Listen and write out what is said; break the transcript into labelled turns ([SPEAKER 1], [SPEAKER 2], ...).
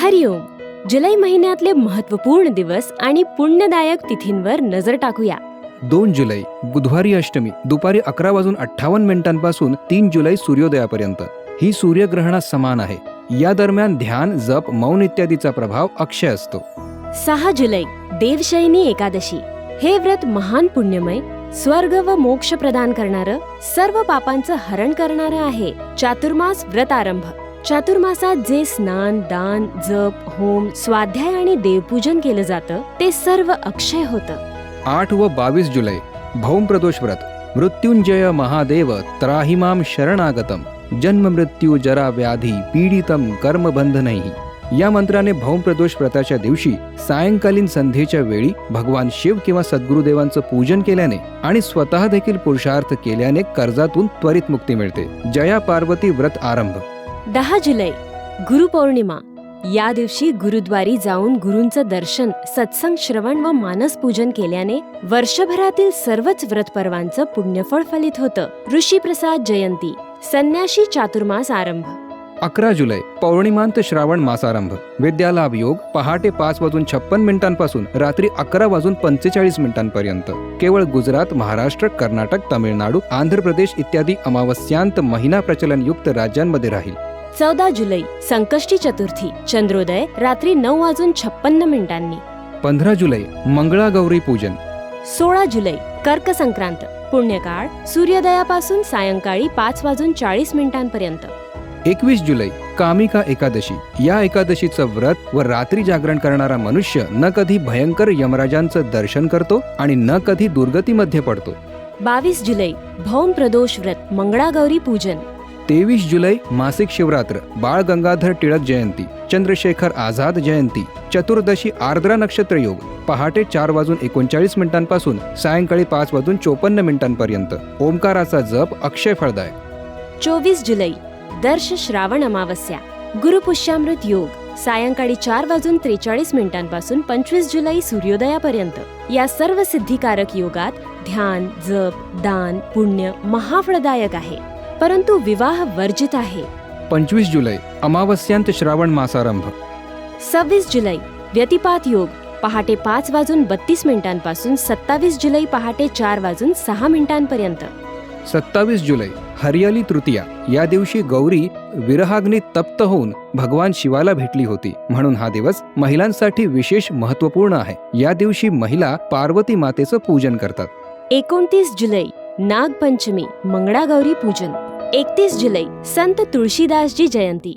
[SPEAKER 1] हरिओम. जुलै महिन्यातले महत्त्वपूर्ण दिवस आणि पुण्यदायक तिथींवर नजर टाकूया.
[SPEAKER 2] 2 जुलै बुधवारी अष्टमी दुपारी 11:58 पासून 3 जुलै सूर्योदयापर्यंत. ही सूर्यग्रहणास समान आहे. या दरम्यान ध्यान, जप, मौन इत्यादीचा प्रभाव अक्षय असतो.
[SPEAKER 1] 6 जुलै देवशयनी एकादशी. हे व्रत महान पुण्यमय, स्वर्ग व मोक्ष प्रदान करणारं, सर्व पापांचं हरण करणारं आहे. चातुर्मास व्रत आरंभ. चातुर्मासात जे स्नान, दान, जप, होम, स्वाध्याय आणि देवपूजन केलं जातं ते सर्व अक्षय होतं.
[SPEAKER 2] 8 व 22 जुलै भौम प्रदोष व्रत. मृत्युंजय महादेव त्राहिमाम शरणागतम जन्म मृत्यू जरा व्याधी पीडितम कर्मबंधनैः. या मंत्राने भौम प्रदोष व्रताच्या दिवशी सायंकालीन संध्येच्या वेळी भगवान शिव किंवा सद्गुरुदेवांचं पूजन केल्याने आणि स्वतः देखील पुरुषार्थ केल्याने कर्जातून त्वरित मुक्ती मिळते. जया पार्वती व्रत आरंभ.
[SPEAKER 1] 10 जुलै गुरुपौर्णिमा. या दिवशी गुरुद्वारी जाऊन गुरूंचं दर्शन, सत्संग, श्रवण व मानस पूजन केल्याने वर्षभरातील सर्वच व्रतपर्वांचं पुण्यफळ फलित होतं. ऋषीप्रसाद जयंती. संन्याशी चातुर्मास आरंभ.
[SPEAKER 2] 11 जुलै पौर्णिमांत श्रावण मासारंभ. विद्यालाभ योग पहाटे 5:56 रात्री 11:45 केवळ गुजरात, महाराष्ट्र, कर्नाटक, तामिळनाडू, आंध्र प्रदेश इत्यादी अमावस्यांत महिना प्रचलनयुक्त राज्यांमध्ये राहील.
[SPEAKER 1] 14 जुलै संकष्टी चतुर्थी. चंद्रोदय रात्री 9:56.
[SPEAKER 2] 15 जुलै मंगळागौरी पूजन.
[SPEAKER 1] 16 जुलै कर्क संक्रांत. पुण्यकाळ सूर्योदयापासून सायंकाळी 5:40
[SPEAKER 2] 21 जुलै कामिका एकादशी. या एकादशीचं व्रत व रात्री जागरण करणारा मनुष्य न कधी भयंकर यमराजांचं दर्शन करतो आणि न कधी दुर्गतीमध्ये पडतो.
[SPEAKER 1] 22 जुलै भौम प्रदोष व्रत, मंगळागौरी पूजन.
[SPEAKER 2] 23 जुलै मासिक शिवरात्र, बाळ गंगाधर टिळक जयंती, चंद्रशेखर आझाद जयंती. चतुर्दशी आर्द्रा नक्षत्र योग. पहाटे 4:39 पासून सायंकाळी 5:54 ओंकाराचा जप अक्षय फळदायक.
[SPEAKER 1] 24 जुलै दर्श श्रावण अमावस्या. गुरुपुष्यामृत योग. सायंकाळी 4:43 पासून 25 जुलै सूर्योदयापर्यंत. या सर्व सिद्धिकारक योगात ध्यान, जप, दान, पुण्य महाफळदायक आहे, परंतु विवाह वर्जित आहे.
[SPEAKER 2] 25 जुलै अमावस्यांत श्रावण मासारंभ.
[SPEAKER 1] 26 जुलै व्यतिपात योग. पहाटे 5:32 पासून 27 जुलै पहाटे 4:06
[SPEAKER 2] 27 जुलै हरियाली तृतीया. या दिवशी गौरी विरहाग्नीत तप्त होऊन भगवान शिवाला भेटली होती, म्हणून हा दिवस महिलांसाठी विशेष महत्त्वपूर्ण आहे. या दिवशी महिला पार्वती मातेचं पूजन करतात.
[SPEAKER 1] 29 जुलै नागपंचमी, मंगळागौरी पूजन. 31 जुलै संत तुळशीदासजी जयंती.